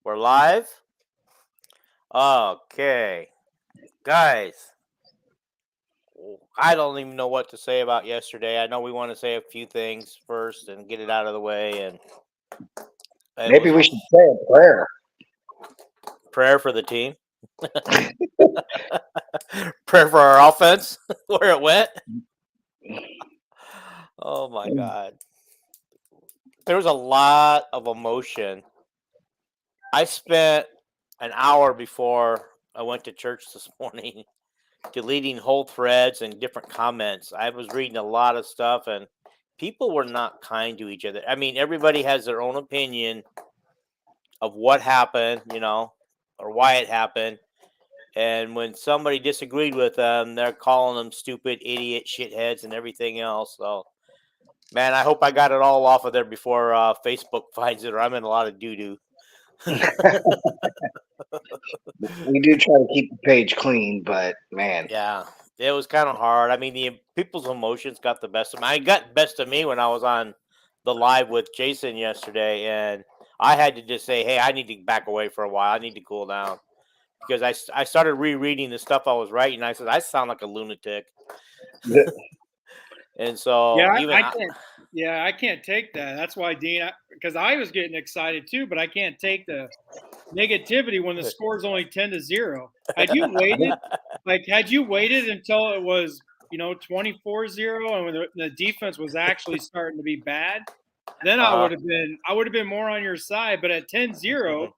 We're live? Okay. Guys, I don't even know what to say about yesterday. I know we want to say a few things first and get it out of the way. And Maybe we should say a prayer. Prayer for the team. Prayer for our offense, where it went. Oh, my God. There was a lot of emotion. I spent an hour before I went to church this morning deleting whole threads and different comments. I was reading a lot of stuff, and people were not kind to each other. I mean, everybody has their own opinion of what happened, or why it happened. And when somebody disagreed with them, they're calling them stupid, idiot, shitheads, and everything else. So, man, I hope I got it all off of there before Facebook finds it, or I'm in a lot of doo-doo. We do try to keep the page clean, but man, yeah, it was kind of hard. I mean, the people's emotions got the best of me. It got best of me when I was on the live with Jason yesterday, and I had to just say, "Hey, I need to back away for a while. I need to cool down," because I started rereading the stuff I was writing. And I said, "I sound like a lunatic," and so I can't take that. That's why, Dean, because I was getting excited too, but I can't take the negativity when the score's only 10-0. Had you waited until it was 24-0 and when the defense was actually starting to be bad, then I would have been more on your side. But at 10-0, I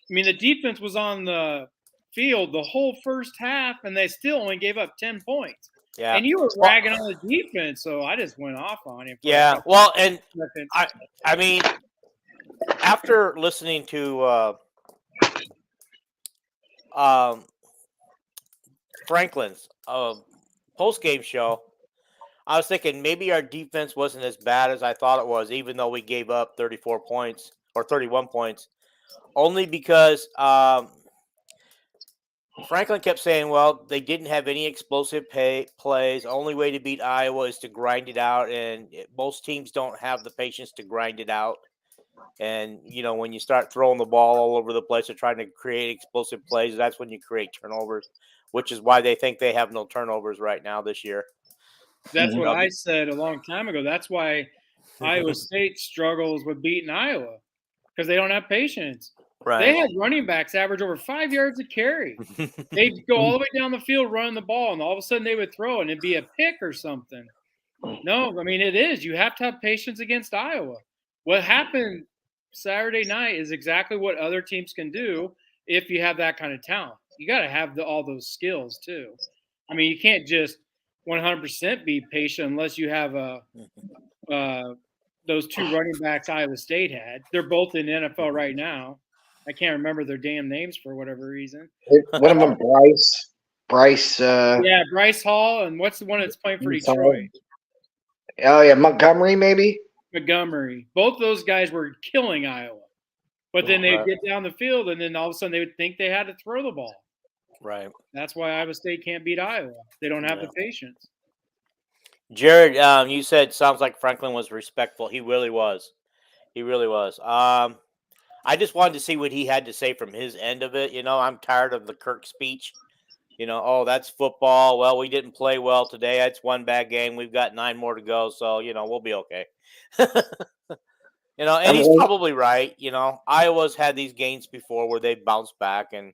mean, the defense was on the field the whole first half, and they still only gave up 10 points. Yeah. And you were ragging on the defense, so I just went off on him. Yeah, well, and I mean, after listening to Franklin's post-game show, I was thinking maybe our defense wasn't as bad as I thought it was, even though we gave up 34 points or 31 points, only because Franklin kept saying, well, they didn't have any explosive plays. Only way to beat Iowa is to grind it out, and most teams don't have the patience to grind it out. And, when you start throwing the ball all over the place or trying to create explosive plays, that's when you create turnovers, which is why they think they have no turnovers right now this year. That's what I said a long time ago. That's why Iowa State struggles with beating Iowa, because they don't have patience. Right. They had running backs average over 5 yards a carry. They'd go all the way down the field running the ball, and all of a sudden they would throw, and it'd be a pick or something. No, I mean, it is. You have to have patience against Iowa. What happened Saturday night is exactly what other teams can do if you have that kind of talent. You got to have all those skills too. I mean, you can't just 100% be patient unless you have those two running backs Iowa State had. They're both in the NFL right now. I can't remember their damn names for whatever reason. One of them, Bryce. Yeah, Bryce Hall, and what's the one that's playing for Detroit? Oh yeah, Montgomery maybe. Montgomery. Both those guys were killing Iowa, but then they'd get down the field, and then all of a sudden they would think they had to throw the ball. Right. That's why Iowa State can't beat Iowa. They don't have the patience. Jared, you said sounds like Franklin was respectful. He really was. He really was. I just wanted to see what he had to say from his end of it. I'm tired of the Kirk speech. Oh, that's football. Well, we didn't play well today. That's one bad game. We've got 9 more to go. So, we'll be okay. And he's probably right. Iowa's had these games before where they bounce back and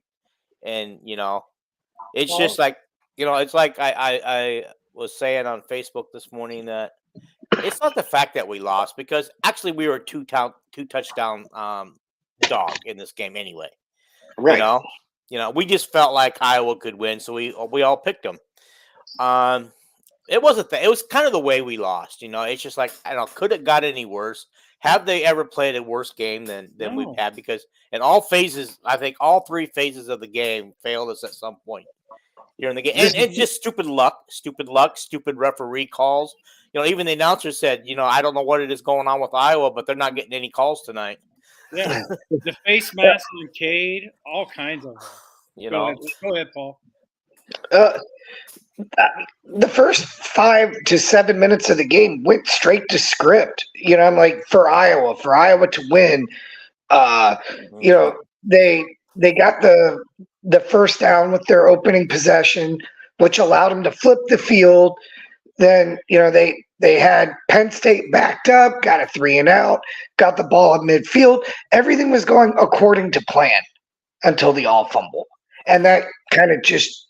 it's just like, it's like I was saying on Facebook this morning that it's not the fact that we lost, because actually we were a two touchdown dog in this game anyway. Right. We just felt like Iowa could win, so we all picked them. It wasn't it was kind of the way we lost. It's just like, I don't know, could it got any worse? Have they ever played a worse game than we've had? Because in all phases, I think all 3 phases of the game failed us at some point during the game. And just stupid luck, stupid referee calls. Even the announcer said, I don't know what it is going on with Iowa, but they're not getting any calls tonight. Yeah, the face mask and Cade, all kinds of them. Go ahead, Paul. The first 5 to 7 minutes of the game went straight to script. I'm like, for Iowa to win, they got the first down with their opening possession, which allowed them to flip the field. Then they had Penn State backed up, got a 3-and-out, got the ball at midfield. Everything was going according to plan until the all fumble, and that kind of just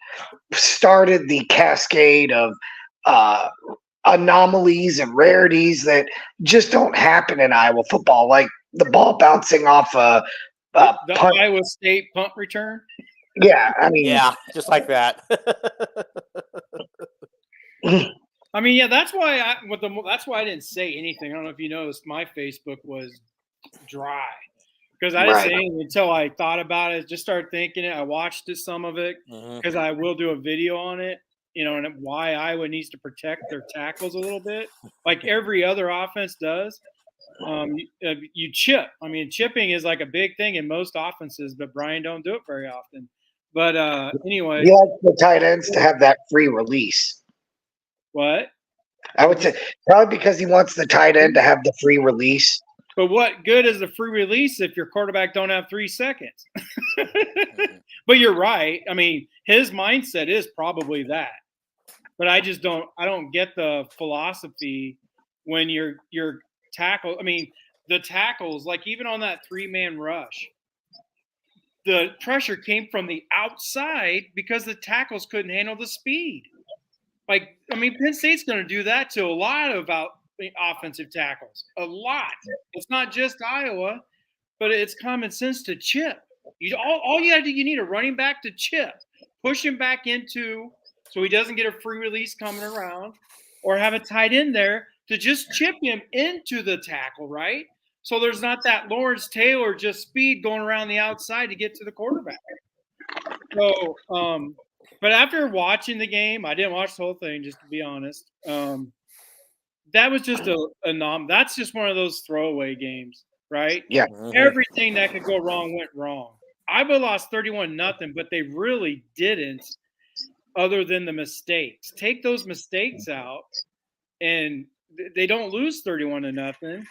started the cascade of anomalies and rarities that just don't happen in Iowa football, like the ball bouncing off a the punt. Iowa State punt return. Yeah, I mean, yeah, just like that. I mean, yeah, that's why I didn't say anything. I don't know if you noticed, my Facebook was dry because I didn't say anything until I thought about it. Just started thinking it. I watched some of it because I will do a video on it, and why Iowa needs to protect their tackles a little bit, like every other offense does. You chip. I mean, chipping is like a big thing in most offenses, but Brian don't do it very often. But anyway, he likes the tight ends to have that free release. What? I would say probably because he wants the tight end to have the free release. But what good is the free release if your quarterback don't have 3 seconds? But you're right. I mean, his mindset is probably that. But I don't get the philosophy when your tackle. I mean, the tackles, like even on that 3-man rush, the pressure came from the outside because the tackles couldn't handle the speed. Like, I mean, Penn State's going to do that to a lot of offensive tackles. A lot. It's not just Iowa, but it's common sense to chip. All you got to do, you need a running back to chip, push him back into so he doesn't get a free release coming around, or have a tight end there to just chip him into the tackle, right? So there's not that Lawrence Taylor just speed going around the outside to get to the quarterback. So, but after watching the game, I didn't watch the whole thing, just to be honest. That was just that's just one of those throwaway games, right? Yeah. Everything that could go wrong went wrong. Iowa lost 31-0, but they really didn't, other than the mistakes. Take those mistakes out, and they don't lose 31-0.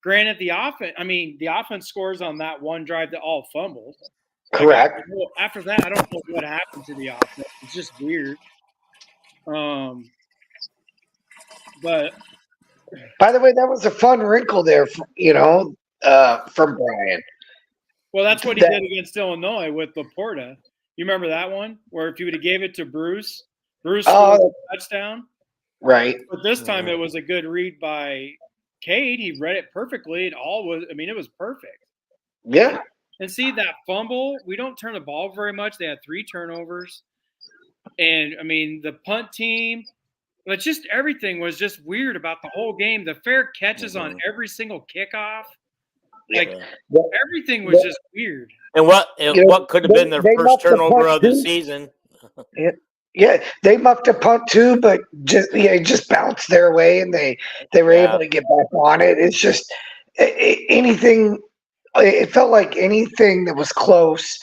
Granted, the offense scores on that one drive that all fumbled. Correct. After that, I don't know what happened to the offense. It's just weird. But by the way, that was a fun wrinkle there, from Brian. Well, that's what he did against Illinois with Laporta. You remember that one where if you would have gave it to Bruce scored a touchdown, right? But this time it was a good read by Cade. He read it perfectly. It was perfect. Yeah. And see that fumble, we don't turn the ball very much. They had 3 turnovers. And, I mean, the punt team, but just everything was just weird about the whole game. The fair catches on every single kickoff. Like, everything was just weird. And what could have been their first turnover of the season. Yeah, they mucked a punt too, but just bounced their way, and they were able to get back on it. It's just anything. It felt like anything that was close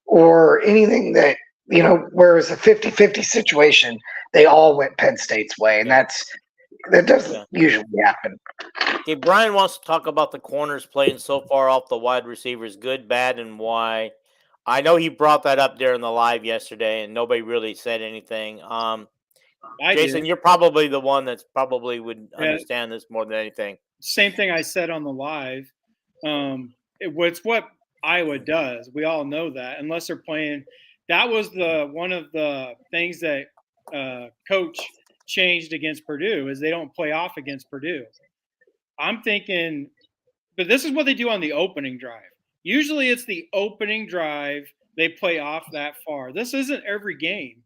or anything that, where it was a 50-50 situation, they all went Penn State's way. And that doesn't usually happen. Okay, Brian wants to talk about the corners playing so far off the wide receivers, good, bad, and why. I know he brought that up during the live yesterday, and nobody really said anything. Jason, you're probably the one that's probably would understand this more than anything. Same thing I said on the live. It's what Iowa does. We all know that, unless they're playing. That was one of the things that coach changed against Purdue is they don't play off against Purdue. I'm thinking, but this is what they do on the opening drive. Usually it's the opening drive. They play off that far. This isn't every game.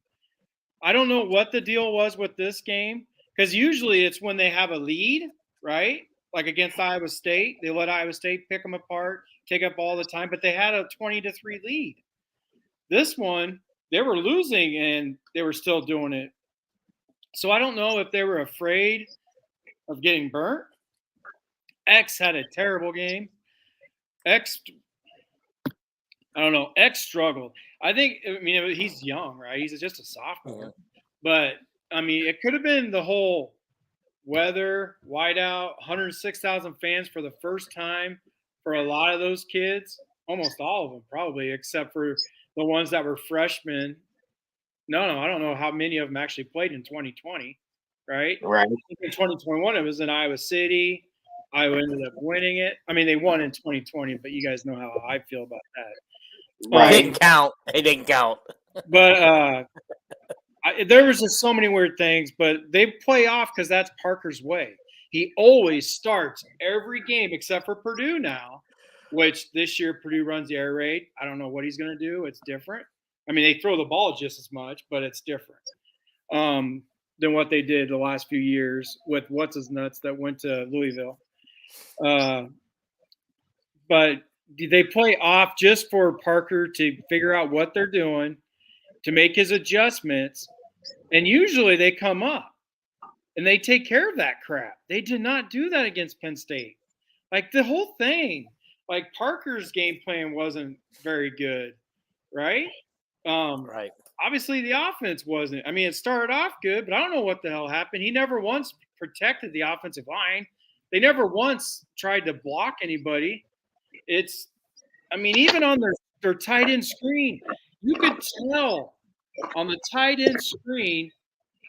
I don't know what the deal was with this game because usually it's when they have a lead, right? Like against Iowa State, they let Iowa State pick them apart, take up all the time, but they had a 20-3 lead. This one, they were losing and they were still doing it. So I don't know if they were afraid of getting burnt. X had a terrible game. X struggled. He's young, right? He's just a sophomore. But, it could have been the whole weather, whiteout, 106,000 fans for the first time for a lot of those kids. almost all of them, probably, except for the ones that were freshmen. No, I don't know how many of them actually played in 2020, right? Right. In 2021, it was in Iowa City. Iowa ended up winning it. I mean, they won in 2020, but you guys know how I feel about that. Right. It didn't count. But there was just so many weird things, but they play off because that's Parker's way. He always starts every game except for Purdue now, which this year Purdue runs the air raid. I don't know what he's going to do. It's different. I mean, they throw the ball just as much, but it's different than what they did the last few years with what's-his-nuts that went to Louisville. But they play off just for Parker to figure out what they're doing, to make his adjustments, and usually they come up and they take care of that crap. They did not do that against Penn State. Like the whole thing, like Parker's game plan wasn't very good, right? Right. Obviously the offense wasn't. I mean, it started off good, but I don't know what the hell happened. He never once protected the offensive line. They never once tried to block anybody. Even on their tight end screen, you could tell on the tight end screen,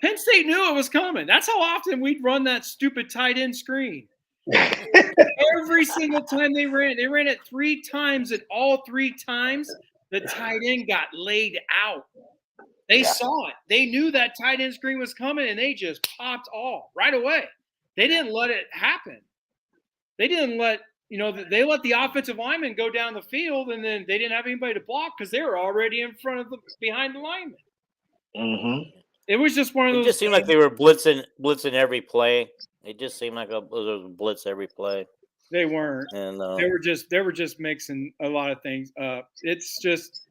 Penn State knew it was coming. That's how often we'd run that stupid tight end screen. Every single time they ran it 3 times, and all 3 times the tight end got laid out. They saw it. They knew that tight end screen was coming, and they just popped all right away. They didn't let it happen. They didn't let they let the offensive linemen go down the field, and then they didn't have anybody to block because they were already in front of behind the linemen. Mm-hmm. It was just one of those. It just seemed like they were blitzing every play. It just seemed like it was a blitz every play. They weren't, and they were just mixing a lot of things up. It's just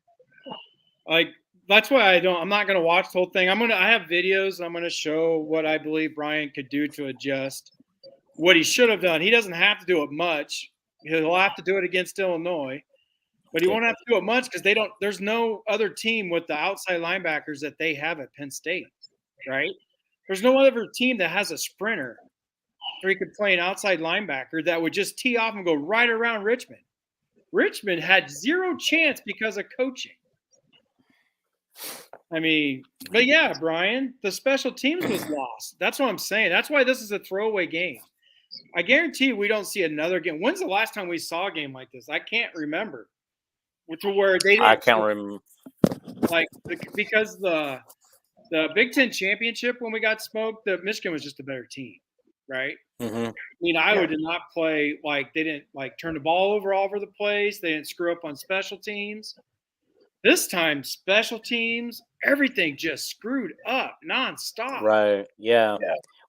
like that's why I'm not going to watch the whole thing. I have videos. I'm going to show what I believe Brian could do to adjust. What he should have done. He doesn't have to do it much. He'll have to do it against Illinois, but he won't have to do it much because there's no other team with the outside linebackers that they have at Penn State, right? There's no other team that has a sprinter where he could play an outside linebacker that would just tee off and go right around Richmond. Richmond had 0 chance because of coaching. I mean, but yeah, Brian, the special teams was lost. That's what I'm saying. That's why this is a throwaway game. I guarantee we don't see another game. When's the last time we saw a game like this? I can't remember. I can't remember. Like because the Big Ten championship when we got smoked, the Michigan was just a better team, right? Mm-hmm. I mean, Iowa did not play they didn't turn the ball over all over the place. They didn't screw up on special teams. This time, special teams, everything just screwed up nonstop. Right. Yeah.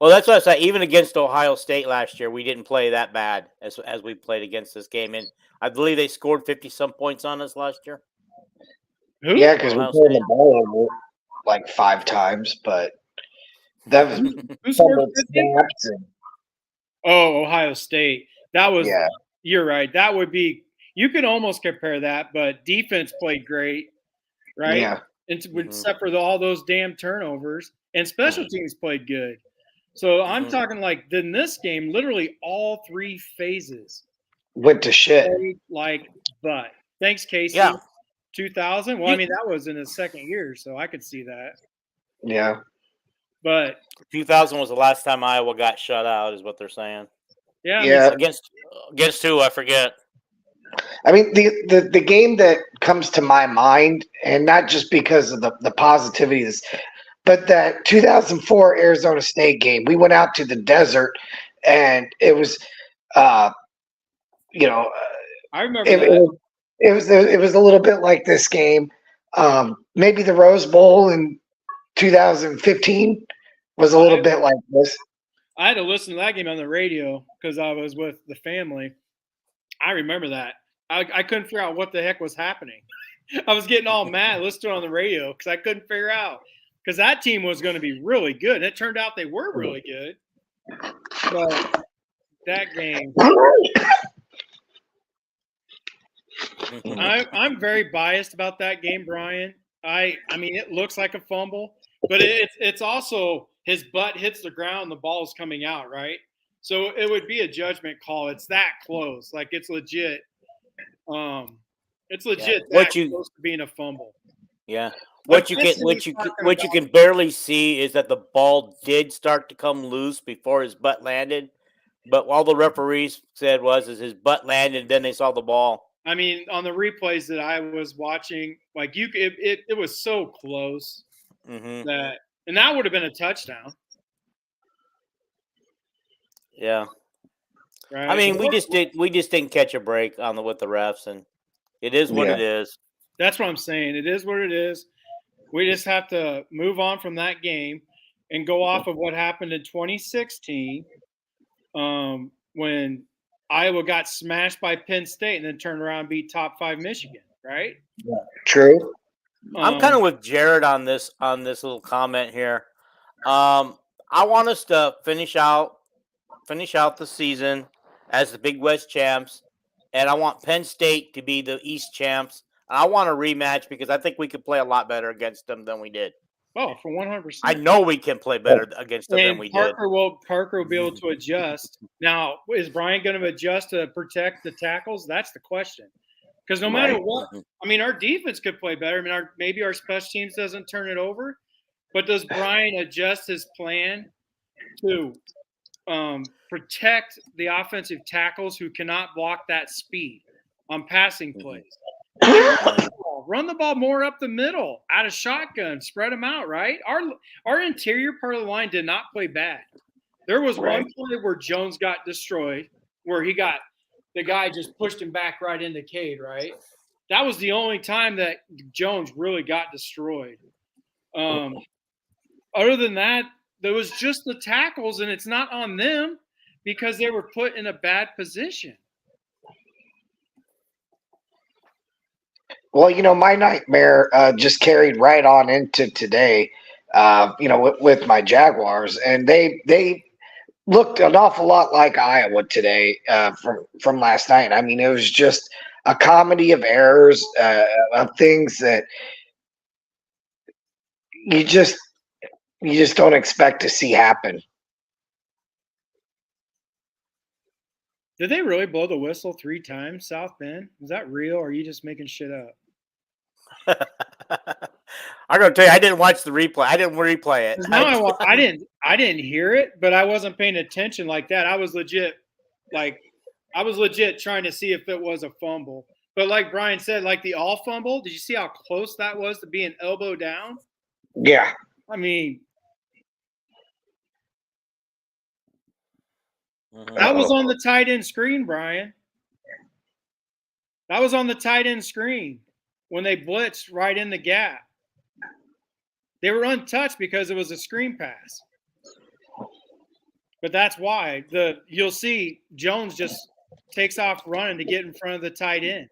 Well, that's what I said. Even against Ohio State last year, we didn't play that bad as we played against this game. And I believe they scored 50-some points on us last year. Who? Yeah, because we turned the ball over 5 times, but that was who scored 50? Oh, Ohio State. That was You're right. That would be you can almost compare that, but defense played great, right? Yeah. Except for all those damn turnovers, and special teams played good. So I'm talking in this game, literally all 3 phases went to shit. But thanks, Casey. Yeah. 2000. Well, I mean that was in his second year, so I could see that. Yeah. But 2000 was the last time Iowa got shut out, is what they're saying. Yeah. Yeah. Against who? I forget. I mean, the game that comes to my mind, and not just because of the positivity, but that 2004 Arizona State game. We went out to the desert, and it was, I remember it was a little bit like this game. Maybe the Rose Bowl in 2015 was a little bit like this. I had to listen to that game on the radio because I was with the family. I remember that. I couldn't figure out what the heck was happening. I was getting all mad listening to it on the radio because I couldn't figure out because that team was going to be really good. And it turned out they were really good. But that game, I'm very biased about that game, Brian. I mean, it looks like a fumble, but it's also his butt hits the ground, the ball is coming out, right? So it would be a judgment call. It's that close, it's legit. It's legit. Yeah. Close to being a fumble. Yeah. What you can barely see is that the ball did start to come loose before his butt landed, but all the referees said was his butt landed, and then they saw the ball. I mean, on the replays that I was watching, like it was so close that would have been a touchdown. Yeah. Right. I mean, we just didn't catch a break with the refs, and it is what it is. That's what I'm saying. It is what it is. We just have to move on from that game and go off of what happened in 2016 when Iowa got smashed by Penn State and then turned around and beat top 5 Michigan, right? Yeah, true. I'm kind of with Jared on this little comment here. I want us to finish out the season as the Big West champs, and I want Penn State to be the East champs. I want a rematch because I think we could play a lot better against them than we did. Oh, for 100%. I know we can play better against them than we did. Parker will be able to adjust. Now, is Brian going to adjust to protect the tackles? That's the question. Because no matter what, I mean, our defense could play better. I mean, maybe our special teams doesn't turn it over. But does Brian adjust his plan to protect the offensive tackles who cannot block that speed on passing plays? Run the ball more up the middle, out of shotgun, spread them out, right? Our interior part of the line did not play bad. There was one play where Jones got destroyed, where the guy just pushed him back right into Cade, right? That was the only time that Jones really got destroyed. Other than that, there was just the tackles, and it's not on them because they were put in a bad position. Well, my nightmare just carried right on into today, with my Jaguars. And they looked an awful lot like Iowa today from last night. I mean, it was just a comedy of errors, of things that you just don't expect to see happen. Did they really blow the whistle 3 times, South Bend? Is that real, or are you just making shit up? I'm gonna tell you, I didn't watch the replay. I didn't replay it. No, I didn't hear it, but I wasn't paying attention like that. I was legit trying to see if it was a fumble. But like Brian said, like the all fumble, did you see how close that was to being elbow down? Yeah. I mean, that was on the tight end screen, Brian. That was on the tight end screen when they blitzed right in the gap. They were untouched because it was a screen pass. But that's why you'll see Jones just takes off running to get in front of the tight end.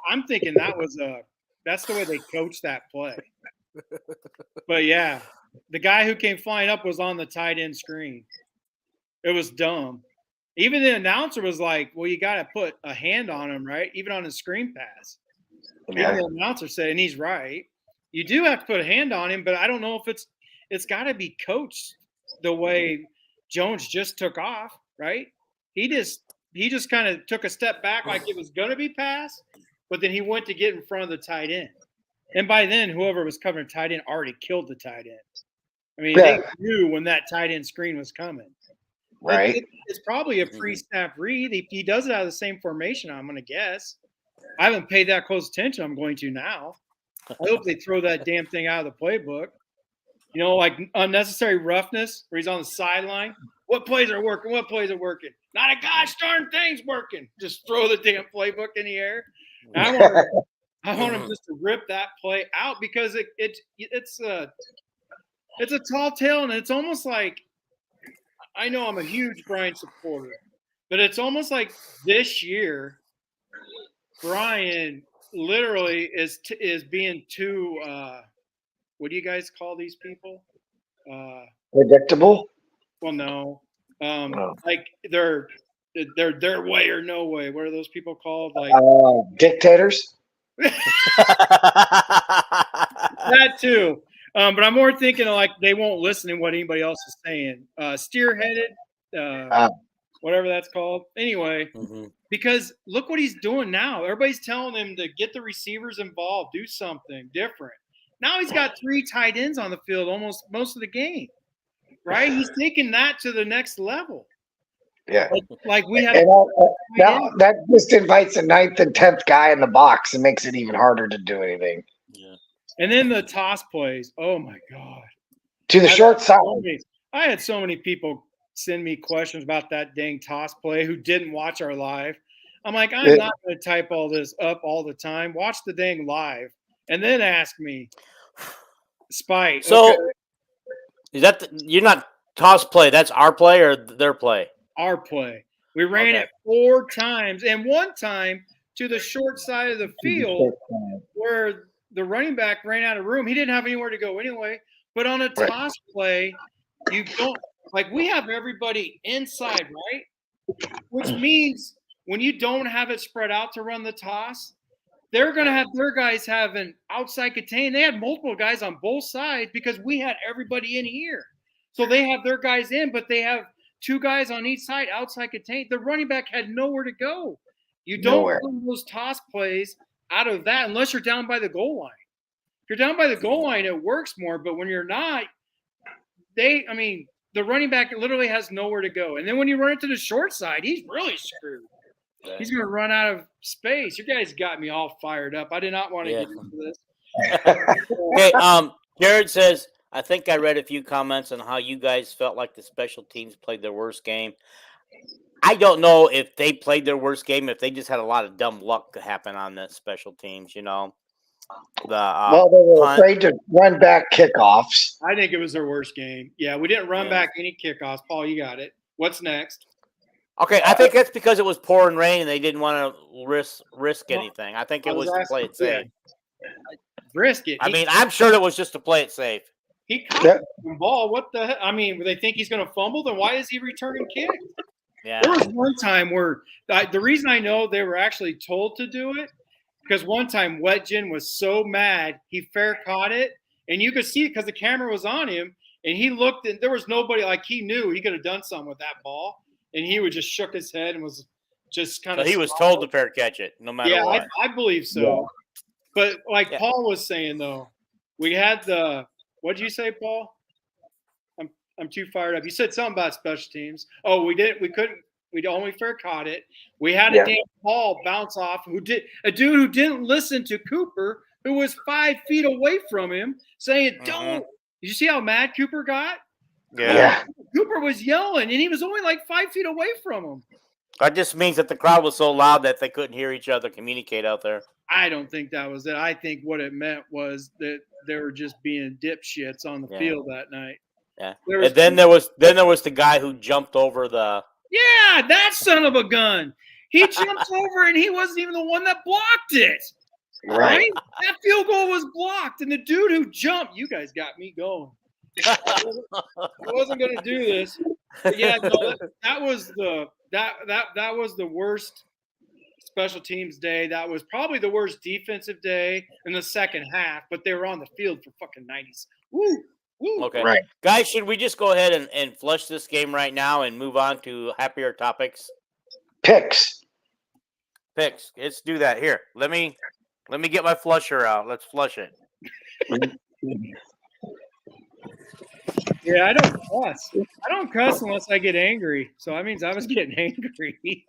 I'm thinking that's the way they coached that play. But yeah, the guy who came flying up was on the tight end screen. It was dumb. Even the announcer was like, well, you got to put a hand on him, right? Even on a screen pass. Yeah. The announcer said, and he's right, you do have to put a hand on him, but I don't know if it's got to be coached the way Jones just took off, right? He just kind of took a step back like it was going to be passed, but then he went to get in front of the tight end. And by then, whoever was covering tight end already killed the tight end. I mean, they knew when that tight end screen was coming. Right. It's probably a pre-snap read. He does it out of the same formation, I'm going to guess. I haven't paid that close attention. I'm going to now. I hope they throw that damn thing out of the playbook. You know, like unnecessary roughness where he's on the sideline. What plays are working? What plays are working? Not a gosh darn thing's working. Just throw the damn playbook in the air. I want him just to rip that play out because it's a tall tale, and it's almost like, I know I'm a huge Brian supporter, but it's almost like this year Brian literally is being too what do you guys call these people? Predictable? Well, no. Like they're their way or no way. What are those people called? Like dictators? That too. But I'm more thinking of like they won't listen to what anybody else is saying. Steer-headed. whatever that's called. Anyway, because look what he's doing now. Everybody's telling him to get the receivers involved, do something different. Now he's got 3 tight ends on the field almost most of the game, right? He's taking that to the next level. Yeah. Like we have. Now that just invites a 9th and 10th guy in the box and makes it even harder to do anything. Yeah. And then the toss plays. Oh, my God. To the short side. I had so many people send me questions about that dang toss play who didn't watch our live. I'm like, I'm not going to type all this up all the time. Watch the dang live and then ask me. Spite. So is that you're not toss play? That's our play or their play? Our play. We ran it 4 times, and one time to the short side of the field where the running back ran out of room. He didn't have anywhere to go anyway. But on a toss play, you don't like we have everybody inside, right? Which means when you don't have it spread out to run the toss, they're going to have their guys have an outside contain. They had multiple guys on both sides because we had everybody in here. So they have their guys in, but they have 2 guys on each side outside contain. The running back had nowhere to go. You don't run those toss plays out of that unless you're down by the goal line. If you're down by the goal line, it works more. But when you're not, the running back literally has nowhere to go. And then when you run it to the short side, he's really screwed. He's going to run out of space. You guys got me all fired up. I did not want to get into this. Okay, Jared says, I think I read a few comments on how you guys felt like the special teams played their worst game. I don't know if they played their worst game, if they just had a lot of dumb luck to happen on the special teams, you know. They were afraid to run back kickoffs. I think it was their worst game. Yeah, we didn't run back any kickoffs. Paul, you got it. What's next? Okay, I think that's because it was pouring rain and they didn't want to risk anything. I think it was to play it safe. Risk it. I mean, I'm sure it was just to play it safe. He caught the ball. What the heck? I mean, they think he's going to fumble? Then why is he returning kicks? Yeah. There was one time where the reason I know they were actually told to do it because one time Wetjen was so mad he fair caught it, and you could see it because the camera was on him, and he looked and there was nobody. Like he knew he could have done something with that ball. And he would just shook his head and was just kind of. So he was told to fair catch it, no matter what. I believe so. Yeah. But like Paul was saying, though, we had the. What did you say, Paul? I'm too fired up. You said something about special teams. Oh, we didn't. We couldn't. We only fair caught it. We had a damn ball bounce off. A dude who didn't listen to Cooper, who was 5 feet away from him, saying, "Don't." Did you see how mad Cooper got? Yeah. Cooper was yelling, and he was only like 5 feet away from him. That just means that the crowd was so loud that they couldn't hear each other communicate out there. I don't think that was it. I think what it meant was that they were just being dipshits on the field that night. Yeah. And then there was the guy who jumped over the. Yeah, that son of a gun. He jumped over, and he wasn't even the one that blocked it. Right? That field goal was blocked, and the dude who jumped, you guys got me going. I wasn't going to do this. But yeah, no, that was the worst special teams day. That was probably the worst defensive day in the second half, but they were on the field for fucking 90s. Woo! Woo! Okay. Right. Guys, should we just go ahead and flush this game right now and move on to happier topics? Picks. Let's do that. Here, let me get my flusher out. Let's flush it. Yeah, I don't cuss. I don't cuss unless I get angry. So that means I was getting angry.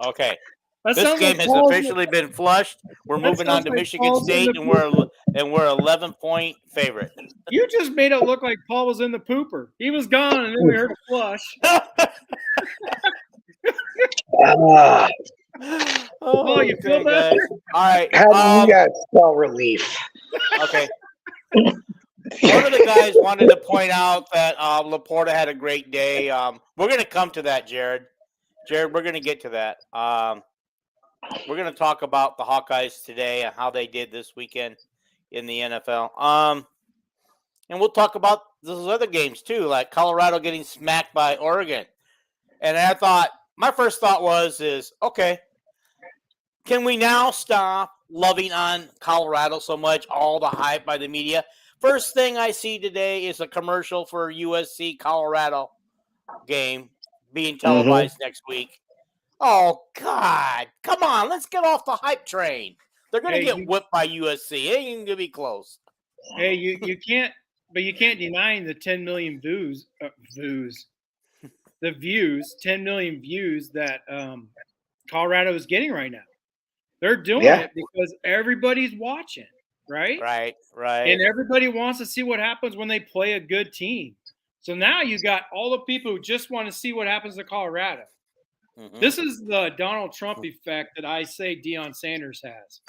Okay. This game has officially been flushed. We're moving on to Michigan State, and we're 11-point favorite. You just made it look like Paul was in the pooper. He was gone, and then we heard a flush. Oh, you feel better? All right. How do you guys spell relief? Okay. One of the guys wanted to point out that Laporta had a great day. We're going to come to that, Jared. Jared, we're going to get to that. We're going to talk about the Hawkeyes today and how they did this weekend in the NFL. And we'll talk about those other games too, like Colorado getting smacked by Oregon. And my first thought was, okay, can we now stop loving on Colorado so much, all the hype by the media? First thing I see today is a commercial for USC Colorado. game being televised next week. Oh God! Come on, let's get off the hype train. They're going to get whipped by USC. It ain't even going to be close. Hey, you can't deny the 10 million views. The views, 10 million views that Colorado is getting right now. They're doing it because everybody's watching, right? Right. And everybody wants to see what happens when they play a good team. So now you got all the people who just want to see what happens to Colorado. Mm-hmm. This is the Donald Trump effect that I say Deion Sanders has.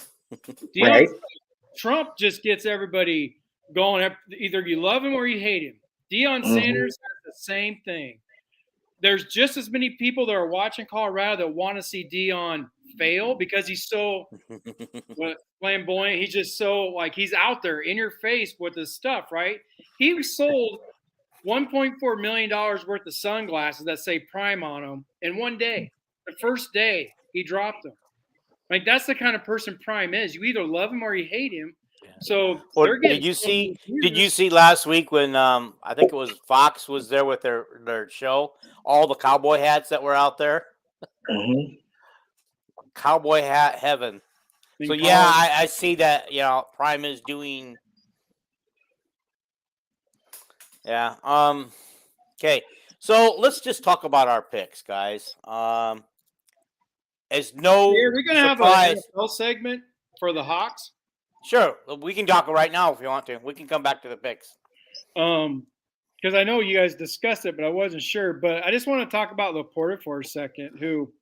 Trump just gets everybody going. Either you love him or you hate him. Deion Sanders has the same thing. There's just as many people that are watching Colorado that want to see Deion fail because he's so flamboyant. He's just so he's out there in your face with his stuff, right? He sold $1.4 million worth of sunglasses that say Prime on them in one day. The first day he dropped them. That's the kind of person Prime is. You either love him or you hate him. So did you see last week when I think it was Fox was there with their show, all the cowboy hats that were out there? Cowboy hat heaven. So I see that, Prime is doing. Yeah. Okay. So let's just talk about our picks, guys. We're gonna have an NFL segment for the Hawks. Sure, we can talk right now if you want to. We can come back to the picks. Because I know you guys discussed it, but I wasn't sure. But I just want to talk about Laporta for a second, who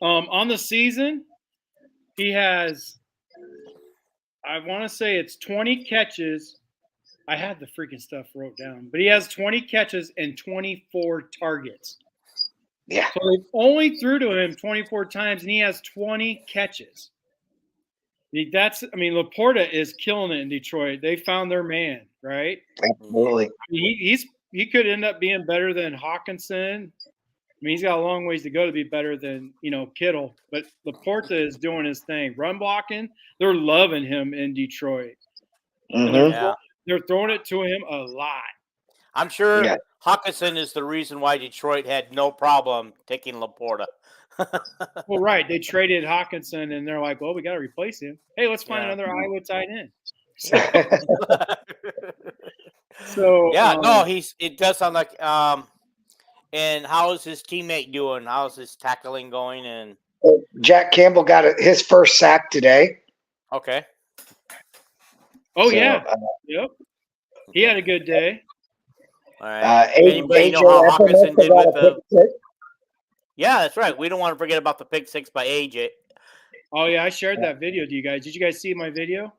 on the season, he has, I want to say it's 20 catches. I had the freaking stuff wrote down, but he has 20 catches and 24 targets. Yeah. So they only threw to him 24 times, and he has 20 catches. Laporta is killing it in Detroit. They found their man, right? Absolutely. He could end up being better than Hawkinson. He's got a long ways to go to be better than Kittle. But Laporta is doing his thing. Run blocking, they're loving him in Detroit. They're throwing it to him a lot. I'm sure Hawkinson is the reason why Detroit had no problem taking Laporta. Well, right. They traded Hawkinson, and they're like, well, we got to replace him. Hey, let's find another Iowa tight end. It does sound like and how is his teammate doing? How's his tackling going? And Jack Campbell got his first sack today. Okay. Oh, yep. He had a good day. All right. Anybody know how Hawkinson did with the... Yeah, that's right. We don't want to forget about the pick six by AJ. Oh, yeah. I shared that video to you guys. Did you guys see my video?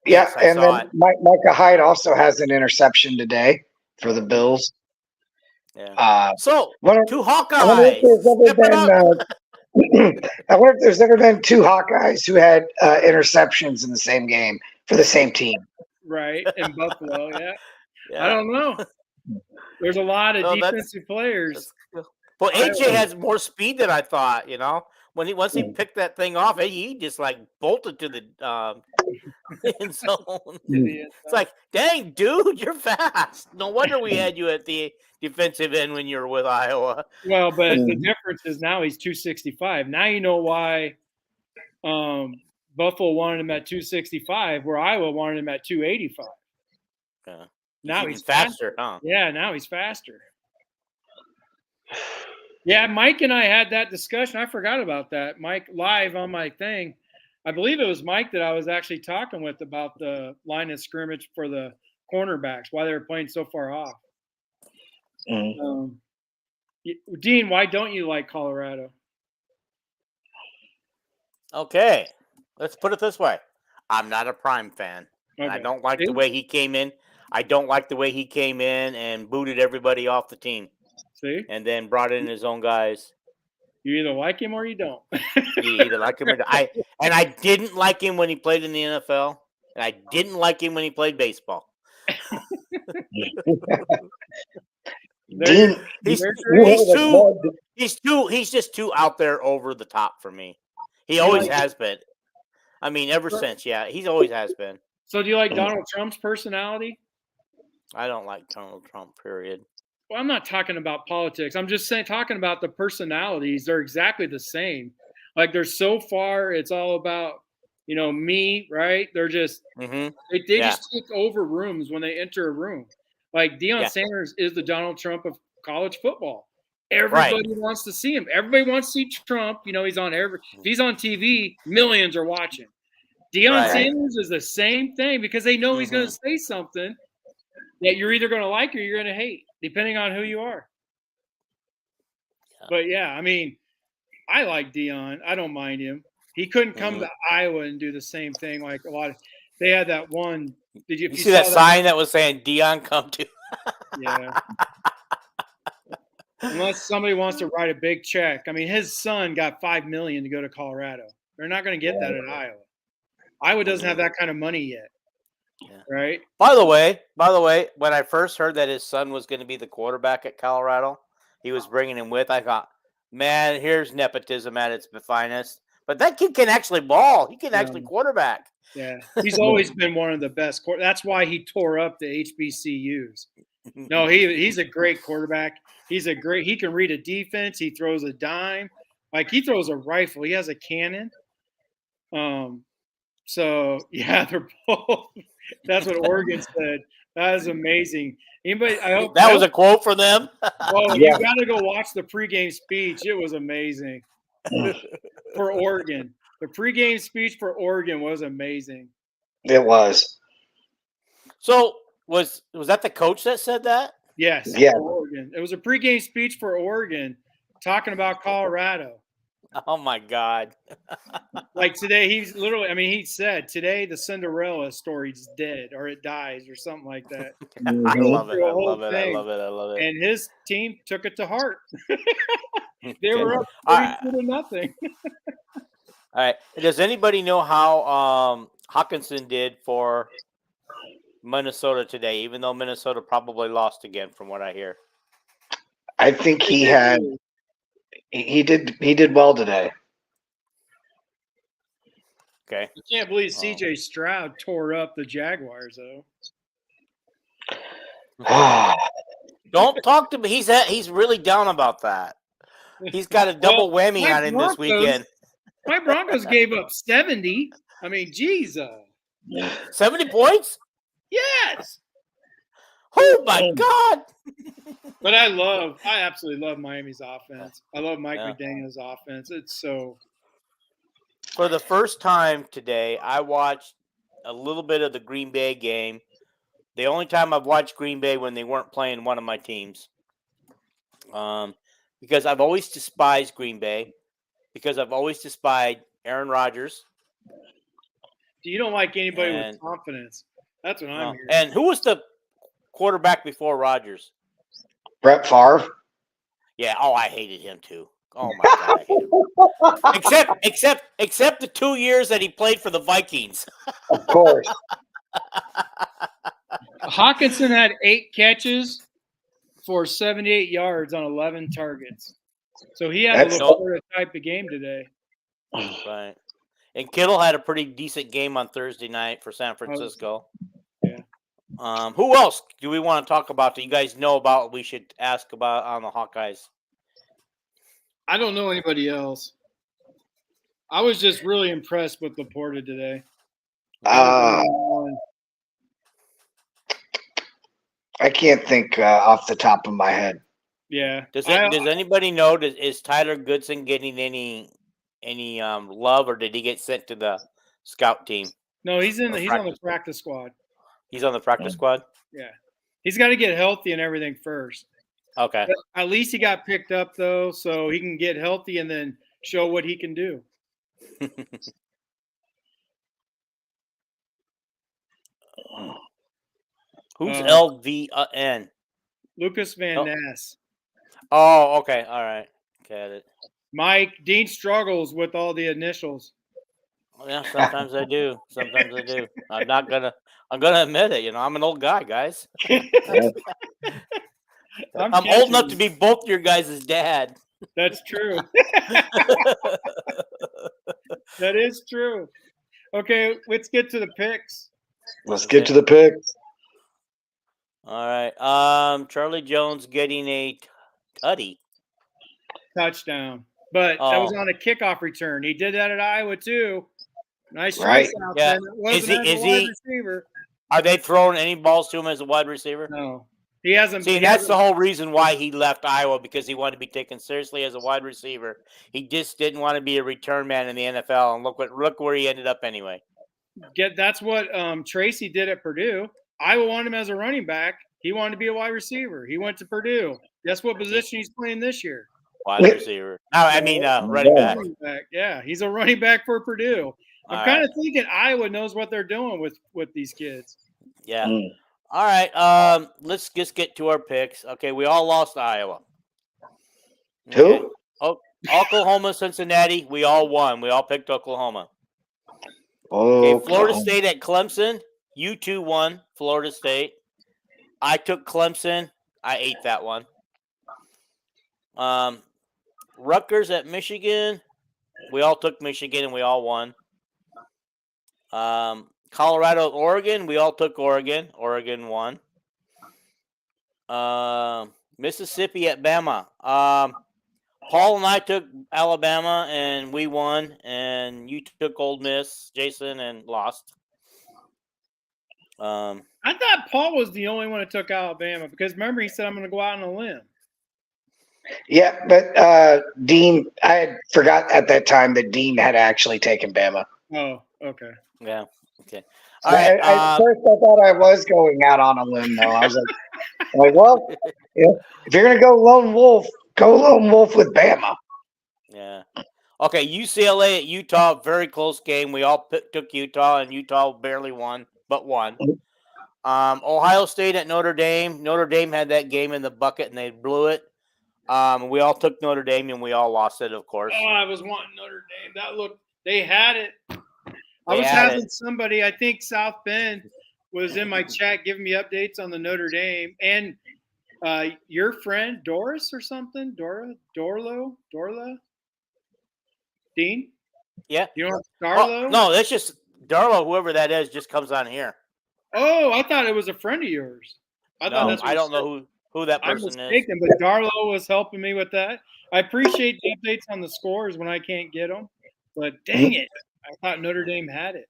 Yeah, yes, and then Micah Hyde also has an interception today for the Bills. Yeah. Two Hawkeyes. I wonder if there's ever been two Hawkeyes who had interceptions in the same game for the same team. Right, in Buffalo, I don't know. There's a lot of defensive players. Well, AJ has more speed than I thought. Once he picked that thing off, he just bolted to the end zone. It's like, dang, dude, you're fast. No wonder we had you at the defensive end when you were with Iowa. Well, but the difference is now he's 265. Now you know why Buffalo wanted him at 265, where Iowa wanted him at 285. Yeah. Now he's faster, huh? Yeah, now he's faster. Yeah, Mike and I had that discussion. I forgot about that. Mike live on my thing. I believe it was Mike that I was actually talking with about the line of scrimmage for the cornerbacks, why they were playing so far off. Dean, why don't you like Colorado? Okay, let's put it this way. I'm not a Prime fan. Okay. I don't like the way he came in. I don't like the way he came in and booted everybody off the team. See? And then brought in his own guys. You either like him or you don't. You either like him or don't. I didn't like him when he played in the NFL. And I didn't like him when he played baseball. He's just too out there over the top for me. He always has been. Ever since, he's always has been. So do you like Donald Trump's personality? I don't like Donald Trump, period. Well, I'm not talking about politics. I'm just talking about the personalities. They're exactly the same. Like they're so far, it's all about, me, right? They're just, they just take over rooms when they enter a room. Like Deion Sanders is the Donald Trump of college football. Everybody wants to see him. Everybody wants to see Trump. He's on if he's on TV, millions are watching. Deion Sanders is the same thing because they know he's going to say something that you're either going to like or you're going to hate, depending on who you are. But yeah, I mean, I like Deion. I don't mind him. He couldn't come to Iowa and do the same thing like a lot of. They had that one. Did you see that sign that was saying Deion come to? Yeah. Unless somebody wants to write a big check. I mean, his son got $5 million to go to Colorado. They're not going to get that at Iowa. Iowa doesn't have that kind of money yet. Yeah. Right. By the way, when I first heard that his son was going to be the quarterback at Colorado, he was bringing him with. I thought, man, here's nepotism at its finest. But that kid can actually ball. He can actually quarterback. Yeah, he's always been one of the best. That's why he tore up the HBCUs. No, he's a great quarterback. He can read a defense. He throws a dime. Like he throws a rifle. He has a cannon. So yeah, they're both. That's what Oregon said. That is amazing. Anybody? I hope that was a quote for them. Oh, you got to go watch the pregame speech. It was amazing for Oregon. The pregame speech for Oregon was amazing. It was. So was that the coach that said that? Yes. Yeah. Oregon. It was a pregame speech for Oregon, talking about Colorado. Oh my God! Like today, he's literally. I mean, he said today the Cinderella story's dead, or it dies, or something like that. I love it. I love it. And his team took it to heart. They were up 32-0. All right. Does anybody know how Hawkinson did for Minnesota today? Even though Minnesota probably lost again, from what I hear. I think he did well today. Okay. I can't believe CJ Stroud tore up the Jaguars though. Don't talk to me. He's really down about that. He's got a double whammy on him this weekend. My Broncos gave up 70. I mean, geez. 70 points? Yes. Oh my God. But I absolutely love Miami's offense. I love Mike McDaniel's offense. It's so. For the first time today, I watched a little bit of the Green Bay game. The only time I've watched Green Bay when they weren't playing one of my teams. Because I've always despised Green Bay. Because I've always despised Aaron Rodgers. You don't like anybody with confidence. That's what I'm hearing. And who was the quarterback before Rodgers? Brett Favre. Yeah. Oh, I hated him too. Oh my God, I hate him. Except the 2 years that he played for the Vikings. Of course. Hawkinson had 8 catches for 78 yards on 11 targets. So he had a little type of game today. Right. And Kittle had a pretty decent game on Thursday night for San Francisco. Yeah. Who else do we want to talk about that you guys know about we should ask about on the Hawkeyes? I don't know anybody else. I was just really impressed with Laporta today. I can't think off the top of my head. Yeah. Does anybody know? Is Tyler Goodson getting any love, or did he get sent to the scout team? No, he's on the practice squad. He's on the practice squad? Yeah. He's got to get healthy and everything first. Okay. But at least he got picked up, though, so he can get healthy and then show what he can do. Who's LVN? Lucas Van Ness. Oh, okay. All right. Got it. Mike, Dean struggles with all the initials. Yeah, sometimes I do. I'm gonna admit it. I'm an old guy, guys. I'm old enough to be both your guys' dad. That's true. That is true. Okay, let's get to the picks. Let's get to the picks. All right. Charlie Jones getting a tutty. Touchdown. But that was on a kickoff return. He did that at Iowa too. Nice choice out there. It wasn't as a wide receiver. Are they throwing any balls to him as a wide receiver? No. He hasn't. See, that's the whole reason why he left Iowa, because he wanted to be taken seriously as a wide receiver. He just didn't want to be a return man in the NFL, and look where he ended up anyway. That's what Tracy did at Purdue. Iowa wanted him as a running back. He wanted to be a wide receiver. He went to Purdue. Guess what position he's playing this year? Wide receiver. No, I mean running back. Yeah, he's a running back for Purdue. I'm kind of thinking Iowa knows what they're doing with these kids. Yeah. All right. Let's just get to our picks. Okay, we all lost Iowa. Okay. Who? Oh, Oklahoma, Cincinnati. We all won. We all picked Oklahoma. Okay, Florida State at Clemson. You two won. Florida State. I took Clemson. I ate that one. Rutgers at Michigan. We all took Michigan and we all won. Colorado at Oregon. We all took Oregon. Oregon won. Mississippi at Bama. Paul and I took Alabama and we won. And you took Ole Miss, Jason, and lost. I thought Paul was the only one that took Alabama because remember he said I'm going to go out on a limb. Yeah, but Dean, I had forgot at that time that Dean had actually taken Bama. Oh, okay. Yeah, okay. All right, at first I thought I was going out on a limb, though. I was like, well, if you're going to go lone wolf with Bama. Yeah. Okay, UCLA at Utah, very close game. We all took Utah, and Utah barely won, but won. Ohio State at Notre Dame. Notre Dame had that game in the bucket, and they blew it. We all took Notre Dame, and we all lost it, of course. Oh, I was wanting Notre Dame. They had it. I was having somebody, I think South Bend was in my chat giving me updates on the Notre Dame. And your friend, Doris or something? Dorla? Dean? Yeah. You know Darlo? Oh, no, that's just Darlo, whoever that is, just comes on here. Oh, I thought it was a friend of yours. I don't know who that person is. I'm mistaken, but Darlo was helping me with that. I appreciate the updates on the scores when I can't get them. But dang it, I thought Notre Dame had it.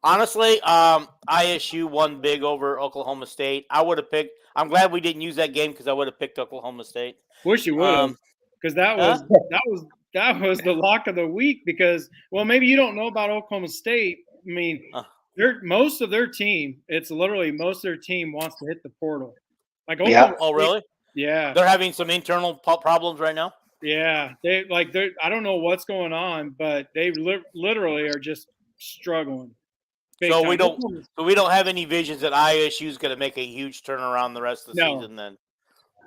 Honestly, ISU won big over Oklahoma State. I would have picked. I'm glad we didn't use that game because I would have picked Oklahoma State. Wish you would have, because that was the lock of the week. Because maybe you don't know about Oklahoma State. I mean, most of their team. It's literally most of their team wants to hit the portal. Like Oklahoma State, really? Yeah. They're having some internal problems right now. Yeah, I don't know what's going on, but they literally are just struggling. So we don't have any visions that ISU is going to make a huge turnaround the rest of the season. Then,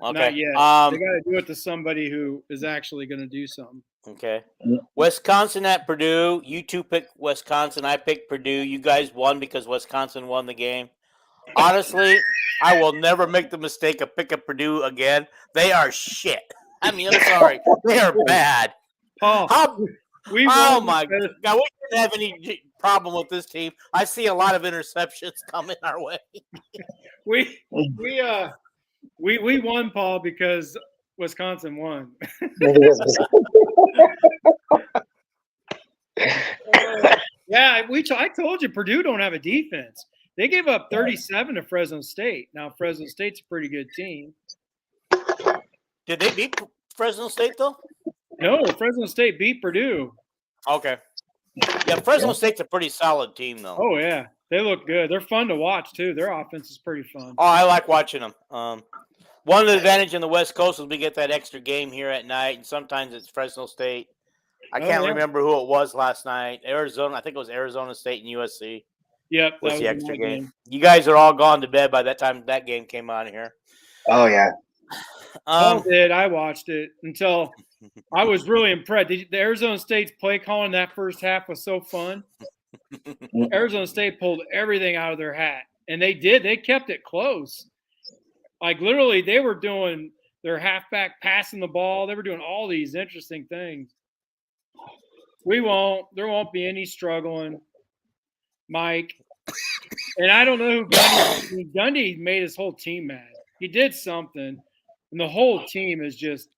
okay, not yet. They got to do it to somebody who is actually going to do something. Okay, Wisconsin at Purdue. You two picked Wisconsin. I picked Purdue. You guys won because Wisconsin won the game. Honestly, I will never make the mistake of picking Purdue again. They are shit. I mean, I'm sorry. They are bad. Oh my God. We didn't have any problem with this team. I see a lot of interceptions coming our way. We won, Paul, because Wisconsin won. I told you Purdue don't have a defense. They gave up 37 to Fresno State. Now Fresno State's a pretty good team. Did they beat Fresno State though? No, Fresno State beat Purdue. Okay. Yeah, Fresno State's a pretty solid team though. Oh yeah, they look good. They're fun to watch too. Their offense is pretty fun. Oh, I like watching them. One of the advantages in the West Coast is we get that extra game here at night, and sometimes it's Fresno State. I can't remember who it was last night. Arizona, I think it was Arizona State and USC. Yep, was the extra game. You guys are all gone to bed by that time that game came on here. Oh yeah. I did. I watched it until I was really impressed. The Arizona State's play calling that first half was so fun. Arizona State pulled everything out of their hat, and they did. They kept it close. Like literally, they were doing their halfback passing the ball. They were doing all these interesting things. There won't be any struggling. Mike, And I don't know who Gundy made his whole team mad. He did something, and the whole team is just.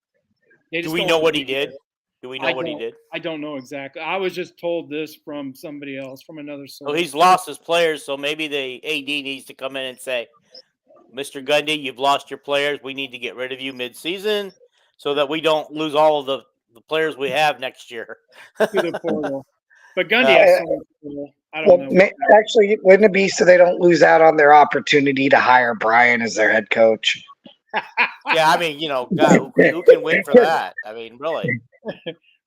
Do we know what he did? Do we know what he did? I don't know exactly. I was just told this from somebody else, from another source. So he's lost his players, so maybe the AD needs to come in and say, Mr. Gundy, you've lost your players. We need to get rid of you mid-season so that we don't lose all of the players we have next year. To the portal. But Gundy has so much portal. I don't know. Actually, wouldn't it be so they don't lose out on their opportunity to hire Brian as their head coach? Yeah, I mean, God, who can win for that? I mean, really.